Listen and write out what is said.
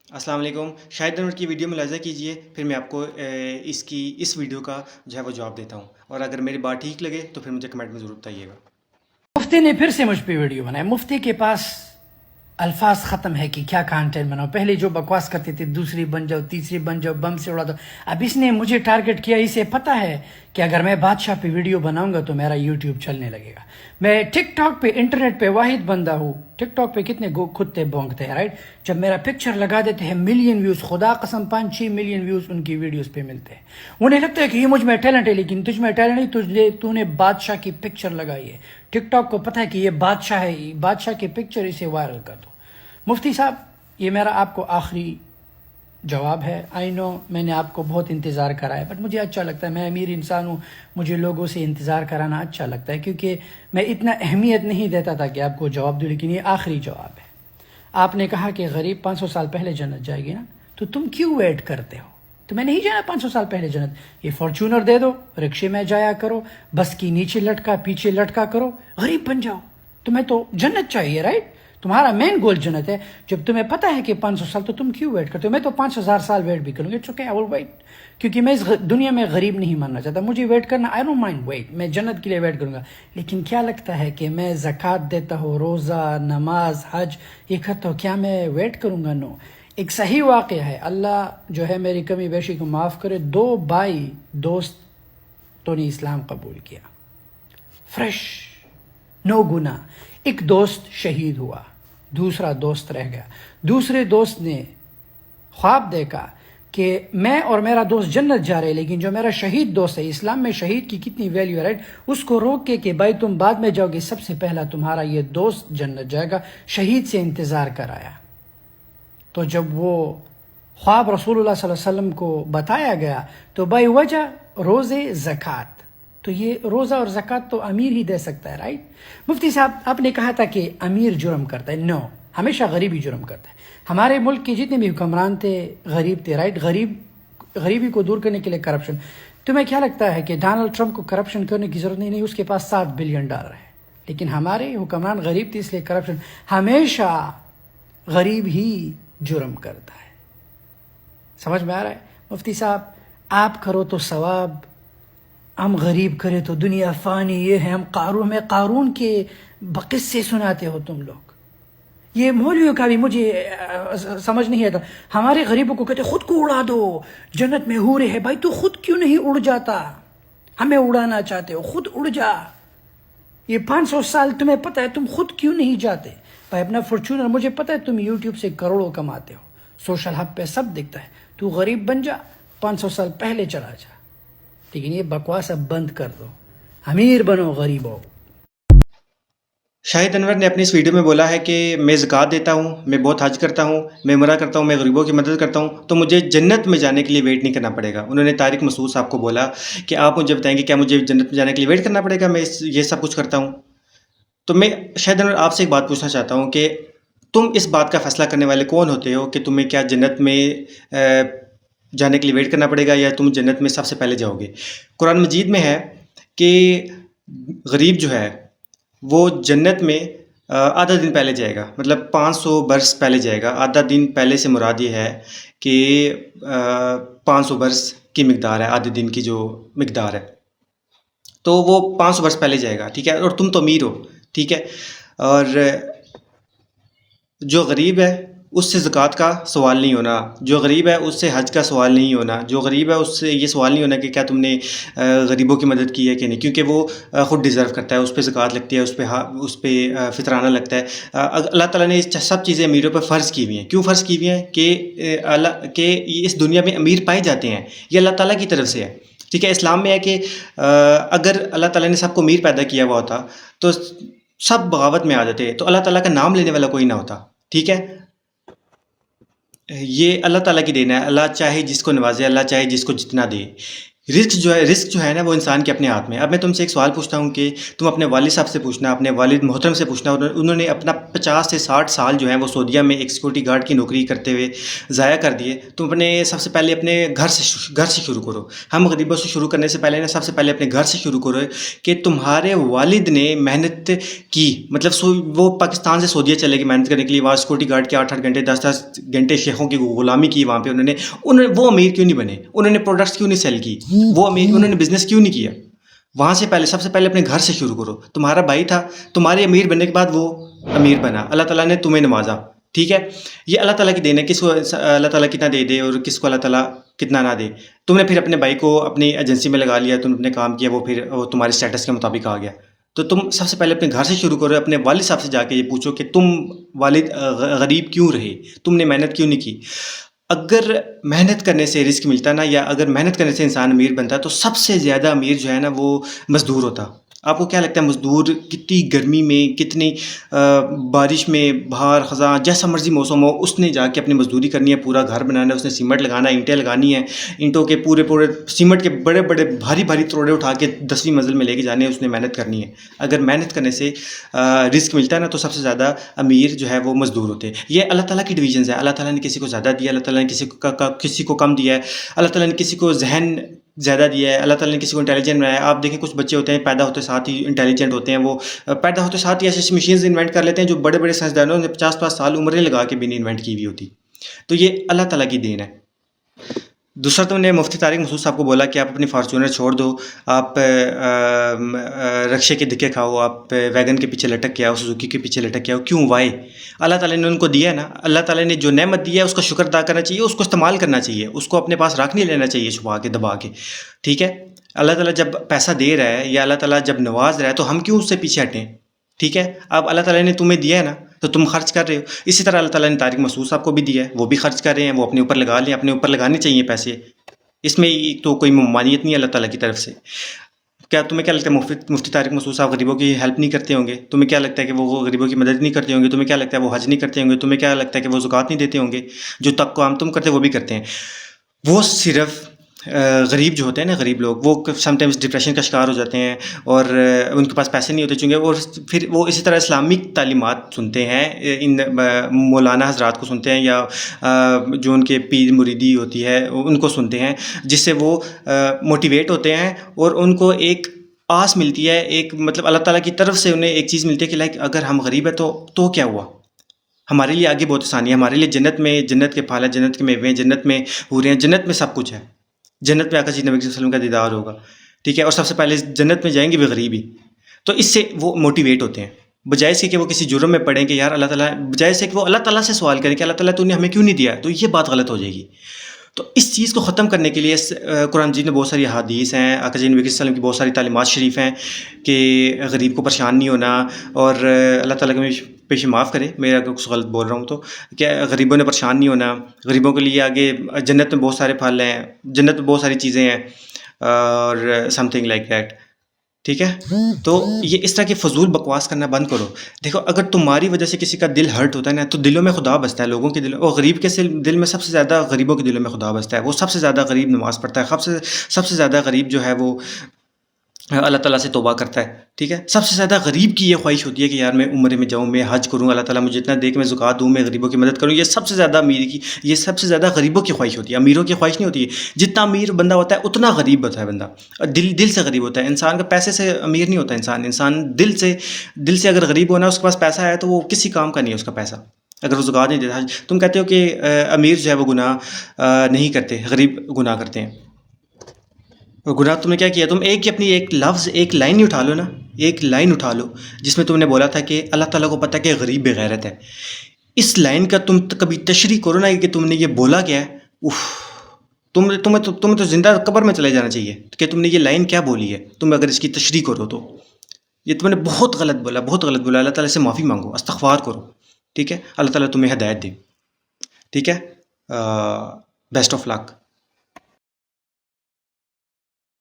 السلام علیکم. شاہد انور کی ویڈیو ملاحظہ کیجئے، پھر میں آپ کو اس ویڈیو کا جو ہے وہ جواب دیتا ہوں، اور اگر میری بات ٹھیک لگے تو پھر مجھے کمنٹ میں ضرور بتائیے گا. مفتی نے پھر سے مجھ پہ ویڈیو بنایا. مفتی کے پاس الفاظ ختم ہے کہ کیا کانٹینٹ بناؤ. پہلے جو بکواس کرتے تھے دوسری بن جاؤ، تیسری بن جاؤ، بم سے اڑا دو. اب اس نے مجھے ٹارگٹ کیا. اسے پتہ ہے کہ اگر میں بادشاہ پہ ویڈیو بناؤں گا تو میرا یوٹیوب چلنے لگے گا. میں ٹک ٹاک پہ انٹرنیٹ پہ واحد بندہ ہوں. ٹک ٹاک پہ کتنے کتے بونکتے ہیں، رائٹ؟ جب میرا پکچر لگا دیتے ہیں ملین ویوز، خدا قسم 5-6 ملین ویوز ان کی ویڈیوز پہ ملتے ہیں. انہیں لگتا ہے کہ یہ مجھ میں ٹیلنٹ ہے، لیکن تجھ میں ٹیلنٹ نہیں، تو نے بادشاہ کی پکچر لگائی ہے. ٹک ٹاک کو پتہ ہے کہ یہ بادشاہ ہے، بادشاہ کی پکچر، اسے وائرل کر دو. مفتی صاحب، یہ میرا آپ کو آخری جواب ہے. آئی نو میں نے آپ کو بہت انتظار کرایا، بٹ مجھے اچھا لگتا ہے. میں امیر انسان ہوں، مجھے لوگوں سے انتظار کرانا اچھا لگتا ہے، کیونکہ میں اتنا اہمیت نہیں دیتا تھا کہ آپ کو جواب دوں. لیکن یہ آخری جواب ہے. آپ نے کہا کہ غریب 500 سال پہلے جنت جائے گی نا، تو تم کیوں ویٹ کرتے ہو؟ تمہیں نہیں جانا 500 سال پہلے جنت؟ یہ فارچونر دے دو، رکشے میں جایا کرو، بس کی نیچے لٹکا پیچھے لٹکا کرو، غریب بن جاؤ. تمہیں تو جنت چاہیے، رائٹ؟ تمہارا مین گول جنت ہے. جب تمہیں پتہ ہے کہ 500 سال، تو تم کیوں ویٹ کرتے ہو؟ میں تو 5000 سال ویٹ بھی کروں گا، it's okay, I will wait. کیونکہ میں اس دنیا میں غریب نہیں مرنا چاہتا. مجھے ویٹ کرنا، آئی ڈونٹ مائنڈ ویٹ. میں جنت کے لیے ویٹ کروں گا. لیکن کیا لگتا ہے کہ میں زکوٰۃ دیتا ہوں، روزہ، نماز، حج یہ کرتا ہوں، کیا میں ویٹ کروں گا؟ نو. ایک صحیح واقعہ ہے، اللہ جو ہے میری کمی بیشی کو معاف کرے. 2 بھائی دوست تو نے اسلام قبول کیا، فریش، نو گناہ. ایک دوست شہید ہوا، دوسرا دوست رہ گیا. دوسرے دوست نے خواب دیکھا کہ میں اور میرا دوست جنت جا رہے، لیکن جو میرا شہید دوست ہے، اسلام میں شہید کی کتنی ویلیو ہے، رائٹ؟ اس کو روک کے کہ بھائی تم بعد میں جاؤ گے، سب سے پہلا تمہارا یہ دوست جنت جائے گا. شہید سے انتظار کرایا. تو جب وہ خواب رسول اللہ صلی اللہ علیہ وسلم کو بتایا گیا تو بھائی وجہ روزے، زکوٰۃ. تو یہ روزہ اور زکوٰۃ تو امیر ہی دے سکتا ہے، رائٹ؟ مفتی صاحب، آپ نے کہا تھا کہ امیر جرم کرتا ہے. نو، ہمیشہ غریب ہی جرم کرتا ہے. ہمارے ملک کے جتنے بھی حکمران تھے غریب تھے، رائٹ؟ غریبی کو دور کرنے کے لیے کرپشن. تمہیں کیا لگتا ہے کہ ڈونلڈ ٹرمپ کو کرپشن کرنے کی ضرورت نہیں؟ اس کے پاس $7 بلین ہے. لیکن ہمارے حکمران غریب تھے، اس لیے کرپشن. ہمیشہ غریب ہی جرم کرتا ہے. سمجھ میں آ رہا ہے؟ مفتی صاحب، آپ کرو تو ثواب، ہم غریب کرے تو دنیا فانی. یہ ہے ہم قارون کے قصے سناتے ہو تم لوگ. یہ مولویوں کا بھی مجھے سمجھ نہیں آتا. ہمارے غریبوں کو کہتے خود کو اڑا دو، جنت میں حوریں ہے. بھائی تو خود کیوں نہیں اڑ جاتا؟ ہمیں اڑانا چاہتے ہو، خود اڑ جا. یہ 500 سال تمہیں پتہ ہے، تم خود کیوں نہیں جاتے؟ بھائی اپنا فارچونر، مجھے پتہ ہے تم یوٹیوب سے کروڑوں کماتے ہو، سوشل ہب پہ سب دکھتا ہے. تو غریب بن جا، 500 سال پہلے چلا جا. لیکن یہ بکواس اب بند کر دو، امیر بنو، غریب ہو. شاہد انور نے اپنی اس ویڈیو میں بولا ہے کہ میں زکوٰۃ دیتا ہوں، میں بہت حج کرتا ہوں، میں عمرہ کرتا ہوں، میں غریبوں کی مدد کرتا ہوں، تو مجھے جنت میں جانے کے لیے ویٹ نہیں کرنا پڑے گا. انہوں نے طارق مسعود صاحب کو بولا کہ آپ مجھے بتائیں گے کیا مجھے جنت میں جانے کے لیے ویٹ کرنا پڑے گا؟ میں یہ سب کچھ کرتا ہوں. تو میں شاہد انور آپ سے ایک بات پوچھنا چاہتا ہوں کہ تم اس بات کا فیصلہ کرنے والے کون ہوتے ہو کہ تمہیں کیا جنت میں جانے کے لیے ویٹ کرنا پڑے گا یا تم جنت میں سب سے پہلے جاؤ گے؟ قرآن مجید میں ہے کہ غریب جو ہے وہ جنت میں آدھا دن پہلے جائے گا، مطلب 500 برس پہلے جائے گا. آدھا دن پہلے سے مراد یہ ہے کہ 500 برس کی مقدار ہے، آدھے دن کی جو مقدار ہے، تو وہ 500 برس پہلے جائے گا. ٹھیک ہے؟ اور تم تو امیر ہو، ٹھیک ہے؟ اور جو غریب ہے اس سے زکوٰۃ کا سوال نہیں ہونا، جو غریب ہے اس سے حج کا سوال نہیں ہونا، جو غریب ہے اس سے یہ سوال نہیں ہونا کہ کیا تم نے غریبوں کی مدد کی ہے کہ نہیں، کیونکہ وہ خود ڈیزرو کرتا ہے. اس پہ زکوٰۃ لگتی ہے، اس پہ فطرانہ لگتا ہے. اللہ تعالیٰ نے سب چیزیں امیروں پہ فرض کی ہوئی ہیں. کیوں فرض کی ہوئی ہیں؟ کہ اس دنیا میں امیر پائے جاتے ہیں، یہ اللہ تعالیٰ کی طرف سے ہے. ٹھیک ہے؟ اسلام میں ہے کہ اگر اللہ تعالیٰ نے سب کو امیر پیدا کیا ہوا ہوتا تو سب بغاوت میں آ جاتے، تو اللہ تعالیٰ کا نام لینے والا کوئی نہ ہوتا. ٹھیک ہے؟ یہ اللہ تعالیٰ کی دین ہے. اللہ چاہے جس کو نوازے، اللہ چاہے جس کو جتنا دے. رزق جو ہے نا وہ انسان کے اپنے ہاتھ میں ہے۔ اب میں تم سے ایک سوال پوچھتا ہوں کہ تم اپنے والد صاحب سے پوچھنا، اپنے والد محترم سے پوچھنا، انہوں نے اپنا 50 سے 60 سال جو ہیں وہ سعودیہ میں ایک سیکورٹی گارڈ کی نوکری کرتے ہوئے ضائع کر دیے۔ تم اپنے سب سے پہلے اپنے گھر سے شروع کرو۔ ہم غریبوں سے شروع کرنے سے پہلے نا سب سے پہلے اپنے گھر سے شروع کرو کہ تمہارے والد نے محنت کی، مطلب وہ پاکستان سے سعودیہ چلے گئے محنت کرنے کے لیے، وہاں سیکورٹی گارڈ کے 8-8 گھنٹے 10-10 گھنٹے شیخوں کی غلامی کی وہاں پہ انہوں نے وہ امیر کیوں نہیں بنے؟ انہوں نے پروڈکٹس کیوں نہیں سیل کی؟ وہ امیر انہوں نے بزنس کیوں نہیں کیا؟ وہاں سے پہلے سب سے پہلے اپنے گھر سے شروع کرو۔ تمہارا بھائی تھا، تمہارے امیر بننے کے بعد وہ امیر بنا، اللہ تعالیٰ نے تمہیں نوازا، ٹھیک ہے؟ یہ اللہ تعالیٰ کی دین ہے، کس کو اللہ تعالیٰ کتنا دے دے اور کس کو اللہ تعالیٰ کتنا نہ دے۔ تم نے پھر اپنے بھائی کو اپنی ایجنسی میں لگا لیا، تم نے اپنے کام کیا، وہ تمہارے اسٹیٹس کے مطابق آ گیا۔ تو تم سب سے پہلے اپنے گھر سے شروع کرو، اپنے والد صاحب سے جا کے یہ پوچھو کہ تم والد غریب کیوں رہے، تم نے محنت کیوں نہیں کی؟ اگر محنت کرنے سے رزق ملتا نا، یا اگر محنت کرنے سے انسان امیر بنتا تو سب سے زیادہ امیر جو ہے نا وہ مزدور ہوتا۔ آپ کو کیا لگتا ہے مزدور کتنی گرمی میں، کتنی بارش میں، بہار خزاں، جیسا مرضی موسم ہو، اس نے جا کے اپنی مزدوری کرنی ہے، پورا گھر بنانا ہے، اس نے سیمنٹ لگانا ہے، اینٹیں لگانی ہیں، اینٹوں کے پورے سیمنٹ کے بڑے بڑے بھاری توڑے اٹھا کے 10ویں منزل میں لے کے جانے ہیں، اس نے محنت کرنی ہے۔ اگر محنت کرنے سے رزق ملتا ہے نا تو سب سے زیادہ امیر جو ہے وہ مزدور ہوتے ہیں۔ یہ اللہ تعالیٰ کی ڈویژنز ہے، اللہ تعالیٰ نے کسی کو زیادہ دیا، اللہ تعالیٰ نے کسی کو کم دیا ہے، اللہ تعالیٰ نے کسی کو ذہن زیادہ دیا ہے، اللہ تعالیٰ نے کسی کو انٹیلیجنٹ بنایا ہے۔ آپ دیکھیں کچھ بچے ہوتے ہیں پیدا ہوتے ساتھ ہی انٹیلیجنٹ ہوتے ہیں، وہ پیدا ہوتے ساتھ ہی ایسی مشینز انوینٹ کر لیتے ہیں جو بڑے بڑے سائنسدانوں نے 50 سال عمریں لگا کے بھی نہیں انوینٹ کی ہوئی ہوتی۔ تو یہ اللہ تعالیٰ کی دین ہے۔ دوسرا تو نے مفتی طارق مسعود صاحب کو بولا کہ آپ اپنی فارچونر چھوڑ دو، آپ رکشے کے دھکے کھاؤ، آپ ویگن کے پیچھے لٹک کے آؤ، سوزوکی کے پیچھے لٹک کے آؤ۔ کیوں؟ وائی؟ اللہ تعالیٰ نے ان کو دیا ہے نا، اللہ تعالیٰ نے جو نعمت دی ہے اس کا شکر ادا کرنا چاہیے، اس کو استعمال کرنا چاہیے، اس کو اپنے پاس رکھ نہیں لینا چاہیے چھپا کے دبا کے، ٹھیک ہے؟ اللہ تعالیٰ جب پیسہ دے رہا ہے یا اللہ تعالیٰ جب نواز رہا ہے تو ہم کیوں اس سے پیچھے ہٹیں؟ ٹھیک ہے؟ اب اللہ تعالیٰ نے تمہیں دیا ہے نا تو تم خرچ کر رہے ہو۔ اسی طرح اللہ تعالیٰ نے طارق مسعود صاحب کو بھی دیا ہے، وہ بھی خرچ کر رہے ہیں، وہ اپنے اوپر لگا لیں، اپنے اوپر لگانے چاہیے پیسے۔ اس میں تو کوئی ممانعت نہیں ہے اللہ تعالیٰ کی طرف سے۔ کیا تمہیں کیا لگتا ہے مفتی طارق مسعود صاحب غریبوں کی ہیلپ نہیں کرتے ہوں گے؟ تمہیں کیا لگتا ہے کہ وہ غریبوں کی مدد نہیں کرتے ہوں گے؟ تمہیں کیا لگتا ہے وہ حج نہیں کرتے ہوں گے؟ تمہیں کیا لگتا ہے کہ وہ زکوٰۃ نہیں دیتے ہوں گے؟ جو تک کو تم کرتے وہ بھی کرتے ہیں۔ وہ صرف غریب جو ہوتے ہیں نا، غریب لوگ، وہ سم ٹائمز ڈپریشن کا شکار ہو جاتے ہیں اور ان کے پاس پیسے نہیں ہوتے چونکہ، اور پھر وہ اسی طرح اسلامک تعلیمات سنتے ہیں، ان مولانا حضرات کو سنتے ہیں یا جو ان کے پیر مریدی ہوتی ہے ان کو سنتے ہیں، جس سے وہ موٹیویٹ ہوتے ہیں اور ان کو ایک آس ملتی ہے، ایک مطلب اللہ تعالیٰ کی طرف سے انہیں ایک چیز ملتی ہے کہ لائک اگر ہم غریب ہیں تو کیا ہوا، ہمارے لیے آگے بہت آسانی ہے، ہمارے لیے جنت کے پھل ہیں، جنت کے میوے ہیں، جنت میں حوریں ہیں، جنت میں سب کچھ ہے، جنت میں آقا جی نبی صلی اللہ علیہ وسلم کا دیدار ہوگا، ٹھیک ہے؟ اور سب سے پہلے جنت میں جائیں گے بھی غریب ہی۔ تو اس سے وہ موٹیویٹ ہوتے ہیں، بجائے سے کہ وہ کسی جرم میں پڑیں کہ یار اللہ تعالیٰ، بجائے سے کہ وہ اللہ تعالیٰ سے سوال کریں کہ اللہ تعالیٰ تو نے ہمیں کیوں نہیں دیا، تو یہ بات غلط ہو جائے گی۔ تو اس چیز کو ختم کرنے کے لیے قرآن مجید میں بہت ساری احادیث ہیں، آقا جی نبی صلی اللہ علیہ وسلم کی بہت ساری تعلیمات شریف ہیں کہ غریب کو پریشان نہیں ہونا، اور اللہ تعالیٰ کا پیش معاف کرے میرا اگر کچھ غلط بول رہا ہوں تو، کہ غریبوں نے پریشان نہیں ہونا، غریبوں کے لیے آگے جنت میں بہت سارے پھل ہیں، جنت میں بہت ساری چیزیں ہیں، اور سم تھنگ لائک دیٹ، ٹھیک ہے؟ تو یہ اس طرح کی فضول بکواس کرنا بند کرو۔ دیکھو اگر تمہاری وجہ سے کسی کا دل ہرٹ ہوتا ہے نا تو دلوں میں خدا بستا ہے، لوگوں کے دلوں، اور غریب کے دل میں سب سے زیادہ، غریبوں کے دلوں میں خدا بستا ہے، وہ سب سے زیادہ غریب نماز پڑھتا ہے، سب سے زیادہ غریب جو ہے وہ اللہ تعالیٰ سے توبہ کرتا ہے، ٹھیک ہے؟ سب سے زیادہ غریب کی یہ خواہش ہوتی ہے کہ یار میں عمرے میں جاؤں، میں حج کروں، اللہ تعالیٰ مجھے اتنا دے کہ میں زکوٰۃ دوں، میں غریبوں کی مدد کروں۔ یہ سب سے زیادہ امیر کی، یہ سب سے زیادہ غریبوں کی خواہش ہوتی ہے، امیروں کی خواہش نہیں ہوتی ہے۔ جتنا امیر بندہ ہوتا ہے اتنا غریب ہوتا ہے بندہ، دل سے غریب ہوتا ہے انسان کا، پیسے سے امیر نہیں ہوتا انسان دل سے اگر غریب ہونا، اس کے پاس پیسہ ہے تو وہ کسی کام کا نہیں ہے اس کا پیسہ، اگر وہ زکوٰۃ نہیں دیتا۔ تم کہتے ہو کہ امیر جو ہے وہ گناہ نہیں کرتے، غریب گناہ کرتے ہیں، اور گناہ تم نے کیا کیا؟ تم اپنی ایک لفظ، ایک لائن ہی اٹھا لو نا، ایک لائن اٹھا لو جس میں تم نے بولا تھا کہ اللہ تعالیٰ کو پتہ ہے کہ غریب بغیرت ہے۔ اس لائن کا تم کبھی تشریح کرو نا کہ تم نے یہ بولا کیا ہے، تمہیں تو زندہ قبر میں چلے جانا چاہیے کہ تم نے یہ لائن کیا بولی ہے۔ تم اگر اس کی تشریح کرو تو یہ تم نے بہت غلط بولا، اللہ تعالیٰ سے معافی مانگو، استغفار کرو، ٹھیک ہے؟ اللہ تعالیٰ تمہیں ہدایت دے، ٹھیک ہے؟ Best of look.